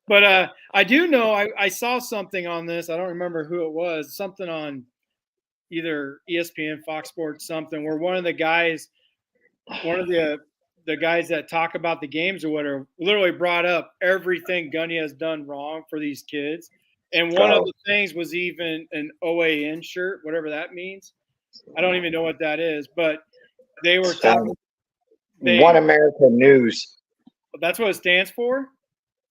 But I do know I saw something on this. I don't remember who it was. Something on either ESPN, Fox Sports, something where one of the guys that talk about the games or whatever literally brought up everything Gundy has done wrong for these kids. And one of the things was even an OAN shirt, whatever that means. I don't even know what that is, but they were talking. One American News. That's what it stands for?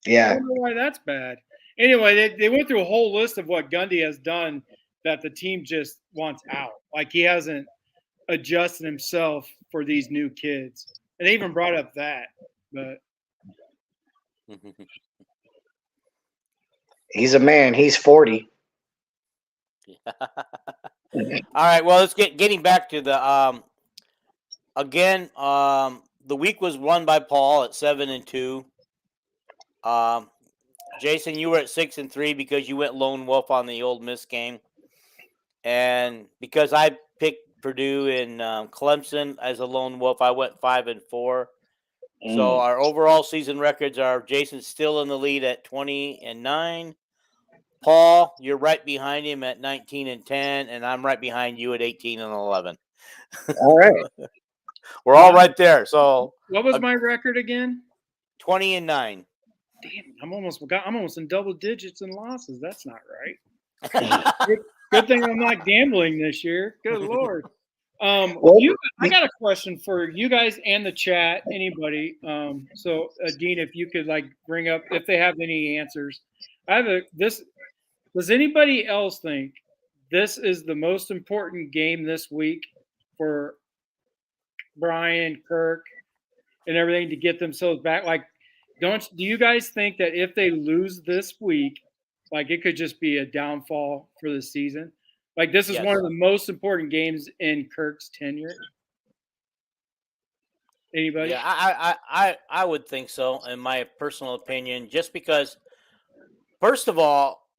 Yeah. I don't know why that's bad. Anyway, they went through a whole list of what Gundy has done that the team just wants out. Like he hasn't adjusted himself for these new kids. And they even brought up that. But he's a man. He's 40. All right. Well, let's getting back to the again. The week was won by Paul at 7-2. Jason, you were at 6-3 because you went lone wolf on the Ole Miss game, and because I picked Purdue and Clemson as a lone wolf, I went 5-4. So our overall season records are Jason's still in the lead at 20-9. Paul, you're right behind him at 19-10, and I'm right behind you at 18-11. All right. We're all right there. So what was my record again? 20-9. Damn, I'm almost in double digits in losses. That's not right. Good thing I'm not gambling this year. Good Lord. I got a question for you guys and the chat. Anybody? So Dean, if you could bring up if they have any answers. Does anybody else think this is the most important game this week for Brian, Kirk, and everything to get themselves back? Do you guys think that if they lose this week, it could just be a downfall for the season? This is one of the most important games in Kirk's tenure. Anybody? Yeah, I would think so, in my personal opinion, just because, first of all,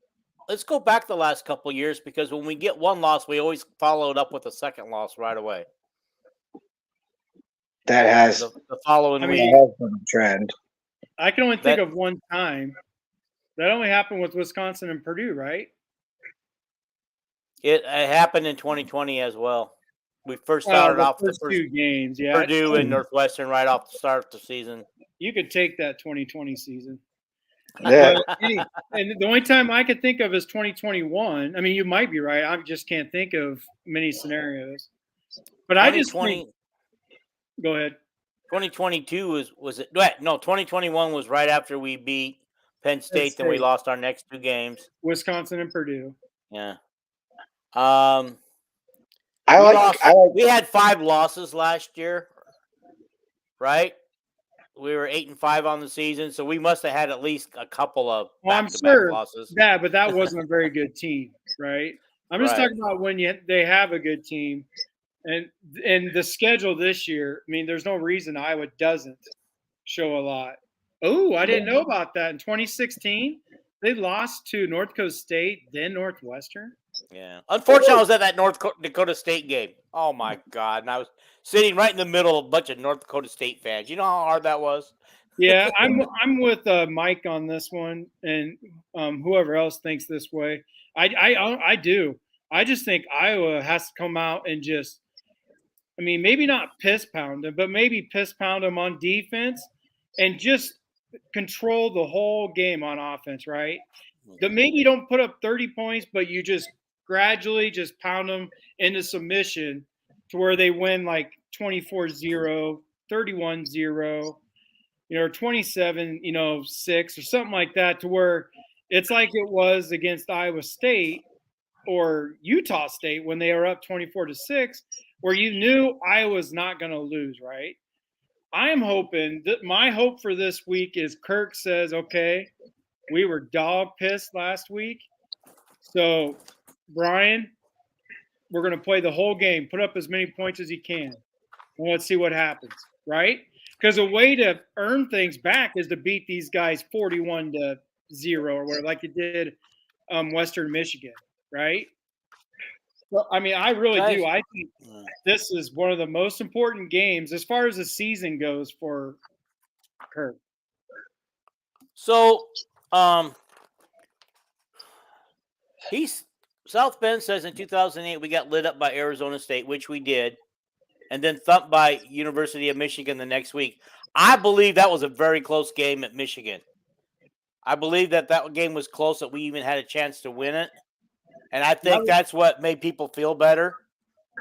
let's go back the last couple of years, because when we get one loss, we always follow it up with a second loss right away. That has the following week. Has been a trend. I can only think of one time. That only happened with Wisconsin and Purdue, right? It happened in 2020 as well. We first started off the first 2 games, yeah. Purdue and Northwestern right off the start of the season. You could take that 2020 season. Yeah. And the only time I could think of is 2021. I mean, you might be right. I just can't think of many scenarios. But I just think. Go ahead. 2022 was it? No, 2021 was right after we beat Penn State. Then we lost our next 2 games. Wisconsin and Purdue. Yeah. We had 5 losses last year, right? We were 8-5 on the season, so we must have had at least a couple of back-to-back losses. Yeah, but that wasn't a very good team, right? I'm just talking about when they have a good team. And the schedule this year, I mean, there's no reason Iowa doesn't show a lot. Oh, I didn't know about that. In 2016, they lost to North Dakota State, then Northwestern. Yeah. Unfortunately, I was at that North Dakota State game. Oh, my God. And I was sitting right in the middle of a bunch of North Dakota State fans. You know how hard that was? Yeah, I'm with Mike on this one, and whoever else thinks this way. I do. I just think Iowa has to come out and just, I mean, maybe not piss pound them, but maybe piss pound them on defense and just control the whole game on offense, right? That maybe you don't put up 30 points, but you just gradually just pound them into submission to where they win 24-0, 31-0, or 27-6 or something like that, to where it's like it was against Iowa State, or Utah State when they were up 24-6, where you knew Iowa's not going to lose, right? I am hoping that my hope for this week is Kirk says, okay, we were dog pissed last week. So, Brian, we're going to play the whole game, put up as many points as you can, and let's see what happens, right? Because a way to earn things back is to beat these guys 41-0 or whatever, like you did Western Michigan, right? Well, I mean, I really do. I think this is one of the most important games as far as the season goes for Kirk. So, South Bend says in 2008 we got lit up by Arizona State, which we did, and then thumped by University of Michigan the next week. I believe that was a very close game at Michigan. I believe that game was close, that we even had a chance to win it. And I think that's what made people feel better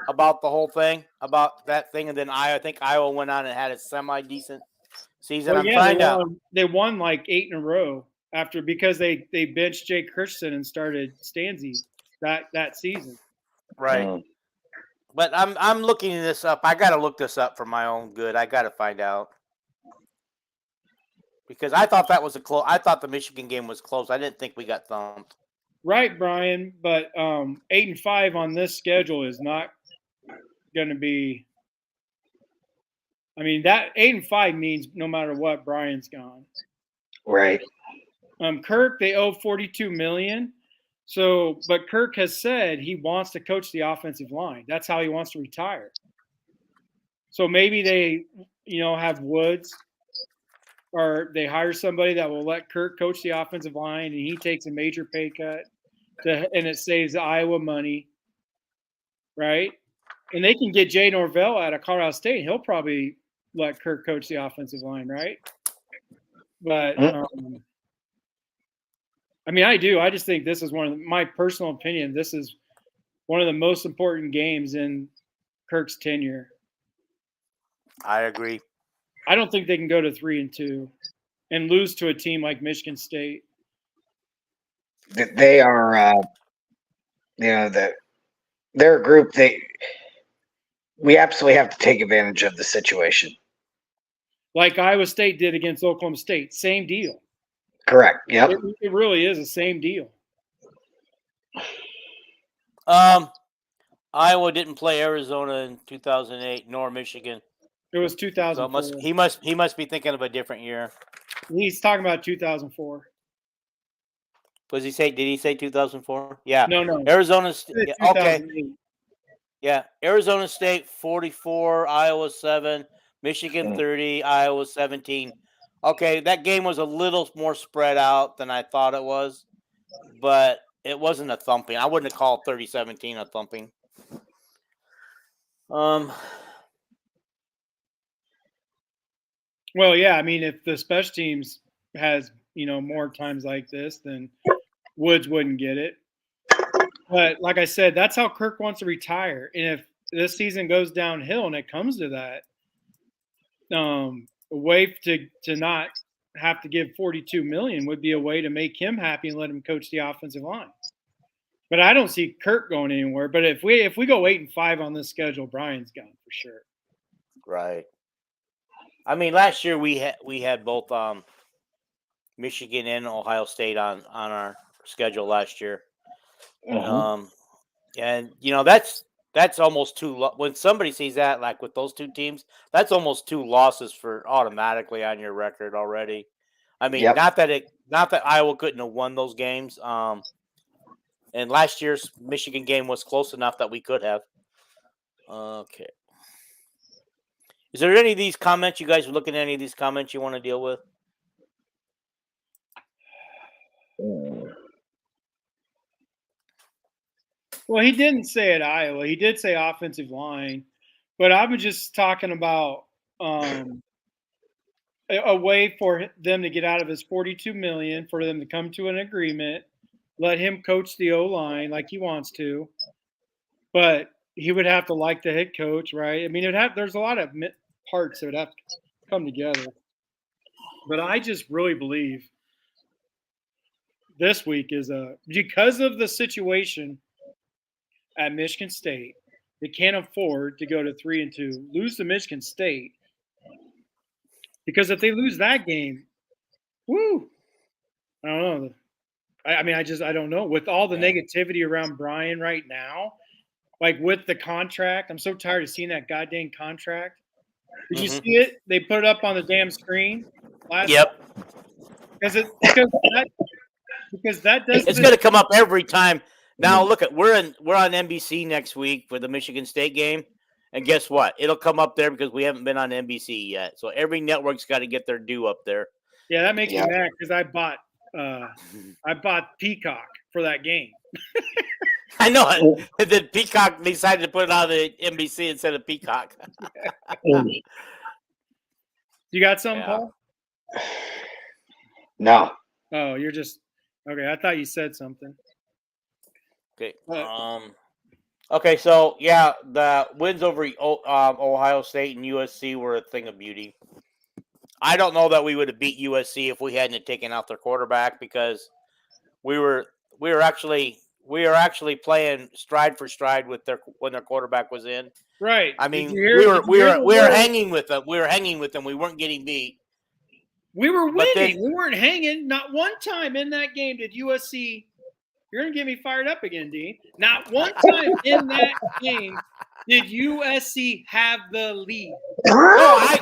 about the whole thing, about that thing. And then I think Iowa went on and had a semi-decent season. Well, they won like 8 in a row because they benched Jay Christensen and started Stanzi that season. Right. But I'm looking this up. I got to look this up for my own good. I got to find out. Because I thought that was I thought the Michigan game was close. I didn't think we got thumped. Right, Brian, but 8-5 on this schedule is not going to be. I mean, that 8-5 means no matter what, Brian's gone. Right. Kirk, they owe $42 million. So, but Kirk has said he wants to coach the offensive line. That's how he wants to retire. So maybe they, have Woods, or they hire somebody that will let Kirk coach the offensive line, and he takes a major pay cut, and it saves Iowa money, right? And they can get Jay Norvell out of Colorado State. He'll probably let Kirk coach the offensive line, right? But, I mean, I do. I just think this is my personal opinion, this is one of the most important games in Kirk's tenure. I agree. I don't think they can go to 3-2 and lose to a team like Michigan State. They are, they're a group. We absolutely have to take advantage of the situation. Like Iowa State did against Oklahoma State. Same deal. Correct. Yep. It really is the same deal. Iowa didn't play Arizona in 2008, nor Michigan. It was 2004. So he must be thinking of a different year. He's talking about 2004. Did he say 2004? Yeah. No. Arizona State. Yeah, okay. Yeah. Arizona State 44, Iowa 7, Michigan 30, Iowa 17. Okay, that game was a little more spread out than I thought it was, but it wasn't a thumping. I wouldn't have called 30-17 a thumping. Well, yeah, I mean, if the special teams has, more times like this, then Woods wouldn't get it. But like I said, that's how Kirk wants to retire. And if this season goes downhill and it comes to that, a way to not have to give $42 million would be a way to make him happy and let him coach the offensive line. But I don't see Kirk going anywhere. But if we go 8-5 on this schedule, Brian's gone for sure. Right. I mean, last year we had both Michigan and Ohio State on our schedule last year. And that's almost two. When somebody sees that, like with those two teams, that's almost 2 losses for automatically on your record already. I mean, not that Iowa couldn't have won those games. And last year's Michigan game was close enough that we could have. Okay. Is there any of these comments you guys are looking at? Any of these comments you want to deal with? Well, he didn't say at Iowa. He did say offensive line, but I was just talking about a way for them to get out of his $42 million, for them to come to an agreement, let him coach the O-line like he wants to, but he would have to like the head coach, right? I mean, there's a lot of parts that would have to come together. But I just really believe this week is because of the situation at Michigan State. They can't afford to go to 3-2, lose to Michigan State. Because if they lose that game, woo, I don't know. I don't know. With all the negativity around Brian right now, like with the contract, I'm so tired of seeing that goddamn contract. Did you see it? They put it up on the damn screen last. Yep. Because that does. It's going to come up every time. Now look we're on NBC next week for the Michigan State game, and guess what? It'll come up there because we haven't been on NBC yet. So every network's got to get their due up there. Yeah, that makes me mad because I bought Peacock for that game. I know it. And then Peacock decided to put it on the NBC instead of Peacock. You got something, Paul? No. Oh, you're just okay. I thought you said something. Okay. Okay. So yeah, the wins over Ohio State and USC were a thing of beauty. I don't know that we would have beat USC if we hadn't taken out their quarterback because we were actually playing stride for stride with when their quarterback was in. Right. I mean, we were hanging with them. We were hanging with them. We weren't getting beat. We were winning. We weren't hanging. Not one time in that game did USC. You're gonna get me fired up again, Dean. Not one time in that game did USC have the lead. No,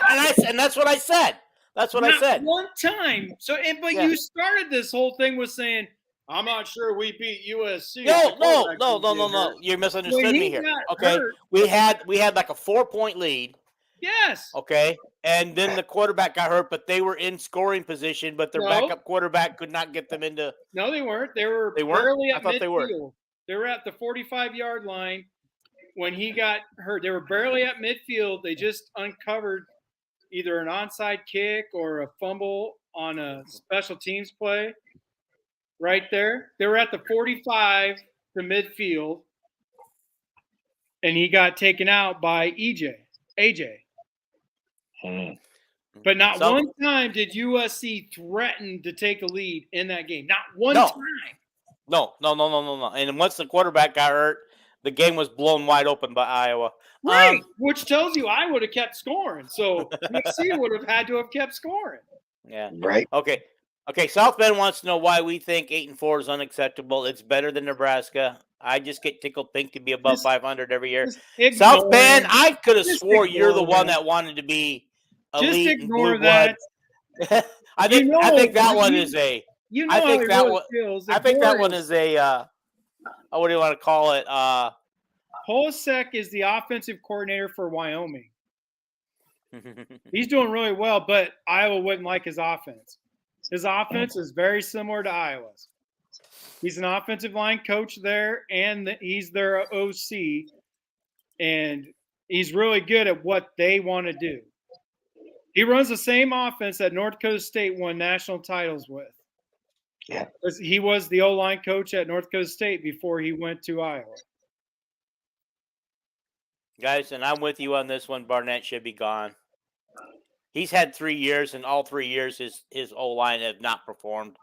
and that's what I said. That's what I said. One time. So, you started this whole thing with saying, "I'm not sure we beat USC." No. You misunderstood me here. Okay, we had like a 4-point lead. Yes. Okay, and then the quarterback got hurt, but they were in scoring position, but their backup quarterback could not get them into. No, they weren't. They weren't. Barely at midfield. They were at the 45-yard line when he got hurt. They were barely at midfield. They just uncovered either an onside kick or a fumble on a special teams play. Right there, they were at the 45 to midfield, and he got taken out by AJ. But not one time did USC threaten to take a lead in that game. Not one time. No. And once the quarterback got hurt, the game was blown wide open by Iowa. Right, which tells you I would have kept scoring. So USC would have had to have kept scoring. Yeah. Right. Okay. South Bend wants to know why we think 8-4 is unacceptable. It's better than Nebraska. I just get tickled pink to be above 500 every year. South Bend, I could have swore you're the one that wanted to be elite. Just ignore that. I think that one is a. I think that one is a. What do you want to call it? Polsek is the offensive coordinator for Wyoming. He's doing really well, but Iowa wouldn't like his offense. His offense is very similar to Iowa's. He's an offensive line coach there, and he's their OC, and he's really good at what they want to do. He runs the same offense that North Dakota State won national titles with. Yeah. He was the O-line coach at North Dakota State before he went to Iowa. Guys, and I'm with you on this one. Barnett should be gone. He's had 3 years, and all 3 years his O-line have not performed.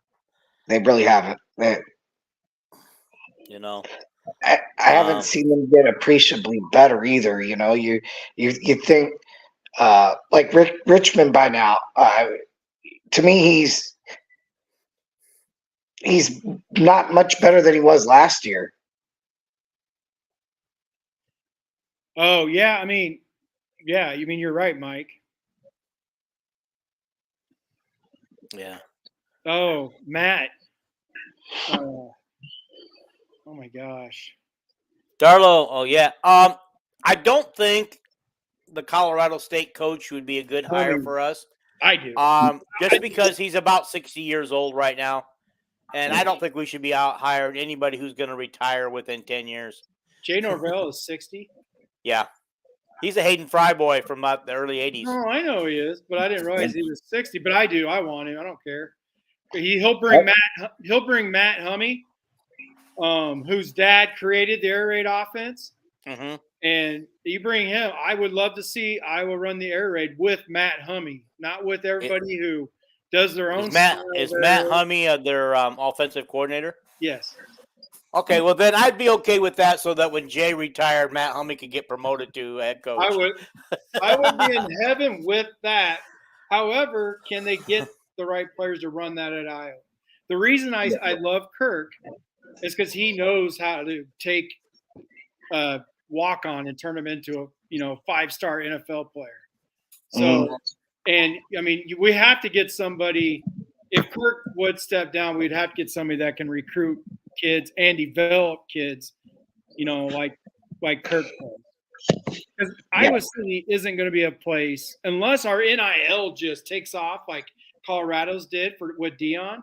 They really haven't. I haven't seen them get appreciably better either. You think like Richmond by now. To me, he's not much better than he was last year. Oh yeah, you're right, Mike. Yeah. Oh, Matt. Oh my gosh. Darlow. Oh yeah. I don't think the Colorado State coach would be a good hire for us. I do. Just because he's about 60 years old right now, and I don't think we should be out hiring anybody who's going to retire within 10 years. Jay Norvell is 60. Yeah. He's a Hayden Fry boy from the early 80s. Oh, I know he is, but I didn't realize he was 60. But I do. I want him. I don't care. He'll bring Matt Hummey, whose dad created the air raid offense. Mm-hmm. And you bring him. I would love to see Iowa run the air raid with Matt Hummey, not with everybody who does their own. Matt Hummey their offensive coordinator? Yes. Okay, well then I'd be okay with that, so that when Jay retired, Matt Hummey could get promoted to head coach. I would be in heaven with that. However, can they get the right players to run that at Iowa? The reason I love Kirk is because he knows how to take a walk-on and turn him into a 5-star NFL player. So, and I mean, we have to get somebody. If Kirk would step down, we'd have to get somebody that can recruit kids and develop kids, like Kirk does. Because Iowa City isn't going to be a place unless our NIL just takes off like Colorado's did with Dion.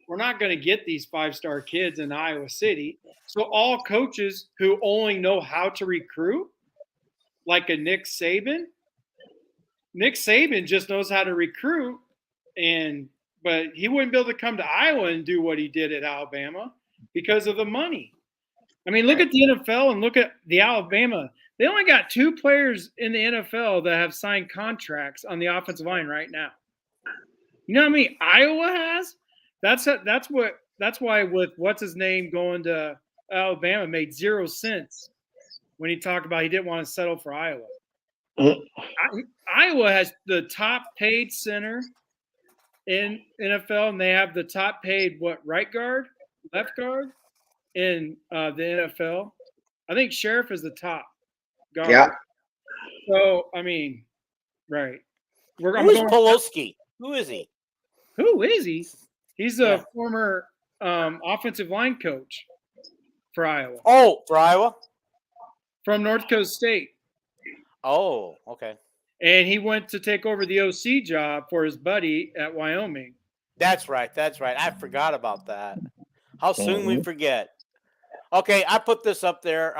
We're not going to get these 5-star kids in Iowa City. So all coaches who only know how to recruit, like a Nick Saban just knows how to recruit, but he wouldn't be able to come to Iowa and do what he did at Alabama because of the money. I mean, look at the NFL and look at the Alabama. They only got 2 players in the NFL that have signed contracts on the offensive line right now. You know how many Iowa has? That's why with what's his name going to Alabama made 0 sense when he talked about he didn't want to settle for Iowa. Iowa has the top paid center in NFL, and they have the top paid right guard, left guard in the NFL. I think Sheriff is the top guard. Yeah. So I mean, right. Who is Poloski? Who is he? Who is he? He's a former offensive line coach for Iowa. Oh, for Iowa? From North Coast State. Oh, okay. And he went to take over the OC job for his buddy at Wyoming. That's right. I forgot about that. How soon we forget. Okay, I put this up there.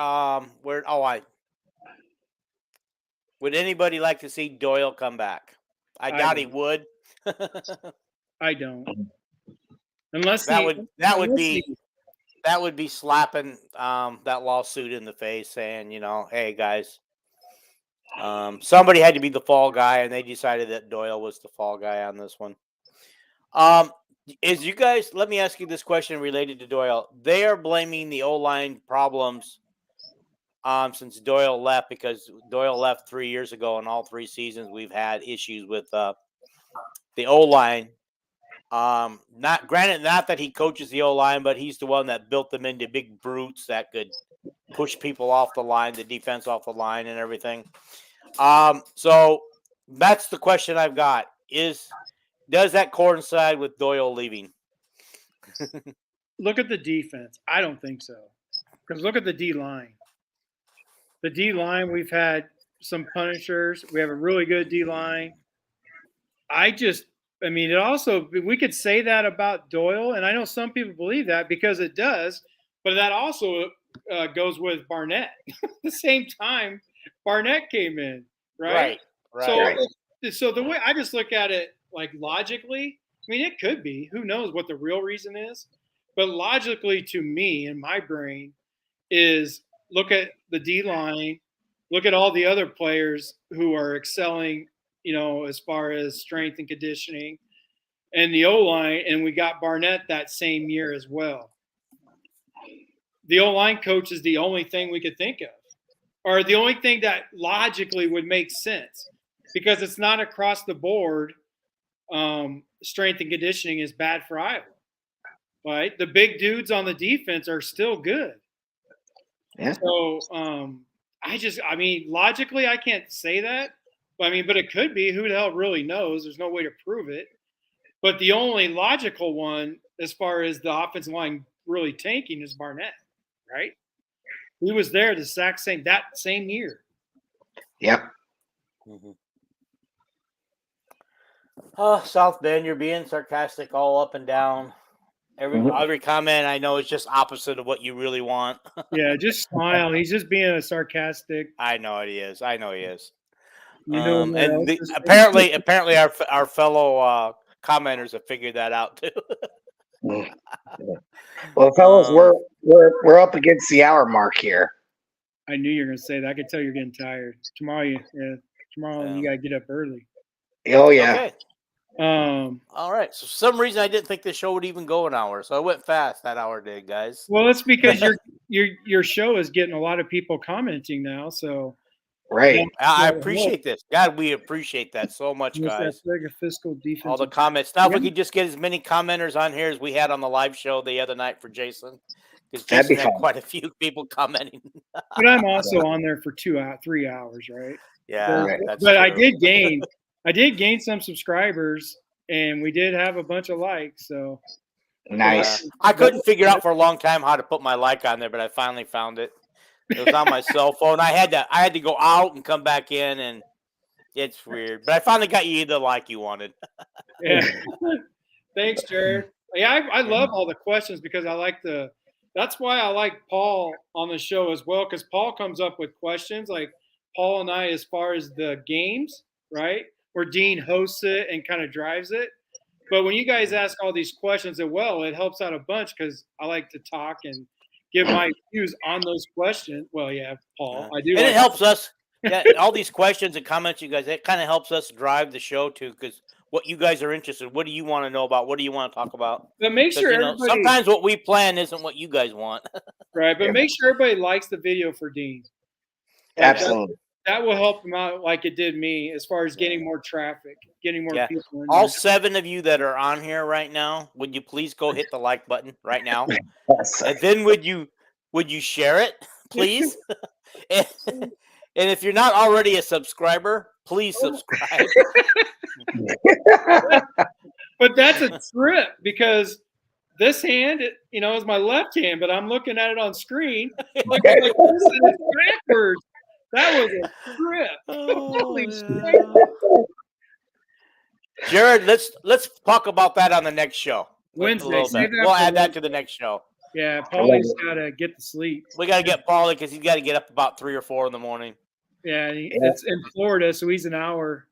Would anybody like to see Doyle come back? I doubt he would. I don't. Unless that would be slapping that lawsuit in the face, saying, hey guys, somebody had to be the fall guy, and they decided that Doyle was the fall guy on this one. Let me ask you this question related to Doyle. They are blaming the O-line problems since Doyle left, because Doyle left 3 years ago, and all 3 seasons we've had issues with the O-line. Not that he coaches the O-line, but he's the one that built them into big brutes that could push people off the line, the defense off the line, and everything. So that's the question I've got: does that coincide with Doyle leaving? Look at the defense. I don't think so, because look at the D-line. The D-line, we've had some punishers. We have a really good D-line. We could say that about Doyle, and I know some people believe that because it does, but that also goes with Barnett. At the same time, Barnett came in, right? So the way I just look at it, like logically, I mean, it could be. Who knows what the real reason is? But logically, to me, in my brain, is look at the D-line, look at all the other players who are excelling, as far as strength and conditioning, and the O-line, and we got Barnett that same year as well. The O-line coach is the only thing we could think of, or the only thing that logically would make sense, because it's not across the board. Strength and conditioning is bad for Iowa, right? The big dudes on the defense are still good. Yeah. So, logically, I can't say that. But it could be. Who the hell really knows? There's no way to prove it. But the only logical one, as far as the offensive line really tanking, is Barnett, right? He was there that same year. Yep. Mm-hmm. South Bend, you're being sarcastic all up and down. Every comment I know is just opposite of what you really want. Yeah, just smile. He's just being a sarcastic. I know he is. And apparently our fellow commenters have figured that out too. Well, fellas, we're up against the hour mark here. I knew you were going to say that. I could tell you're getting tired. Tomorrow you got to get up early. Oh yeah. Okay. All right. So for some reason I didn't think the show would even go an hour, so I went fast that hour did, guys. Well, it's because your show is getting a lot of people commenting now. So right. I appreciate this. God, we appreciate that so much, guys. Fiscal defense. All the comments. Now, if we could just get as many commenters on here as we had on the live show the other night for Jason, because Jason had quite a few people commenting. But I'm also on there for 3 hours, right? Yeah, but true. I did gain some subscribers, and we did have a bunch of likes. So nice. I couldn't figure out for a long time how to put my like on there, but I finally found it. It was on my cell phone. I had to go out and come back in, and it's weird. But I finally got you the like you wanted. Yeah. Thanks, Jared. Yeah, I love all the questions because that's why I like Paul on the show as well, because Paul comes up with questions like Paul and I as far as the games, right? Where Dean hosts it and kind of drives it. But when you guys ask all these questions, it helps out a bunch because I like to talk and give my views on those questions. Well, yeah, Paul, I do. And it helps us. Yeah, all these questions and comments you guys, it kind of helps us drive the show too, because what you guys are interested in, what do you want to know about? What do you want to talk about? But make sure sometimes what we plan isn't what you guys want. Right, but make sure everybody likes the video for Dean. Absolutely. That will help him out like it did me as far as getting more traffic, getting more people in all there. 7 of you that are on here right now, would you please go hit the like button right now? And then would you share it, please? And if you're not already a subscriber, please subscribe. But that's a trip because this hand, is my left hand, but I'm looking at it on screen. Like it's backwards. That was a trip. Holy shit. Jared, let's talk about that on the next show. Wednesday. We'll add that to the next show. Yeah, Paulie's got to get to sleep. We got to get Paulie because he's got to get up about 3 or 4 in the morning. Yeah, it's in Florida, so he's an hour.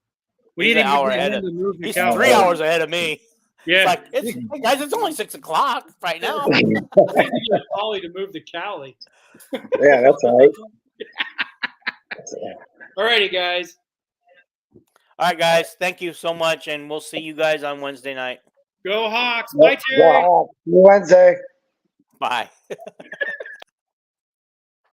He's an hour ahead of me. He's 3 hours ahead of me. Yeah, hey guys, it's only 6 o'clock right now. I need to get Paulie to move to Cali. Yeah, that's all right. All righty, guys. All right, guys. Thank you so much, and we'll see you guys on Wednesday night. Go Hawks. Bye, Terry. Wednesday. Bye.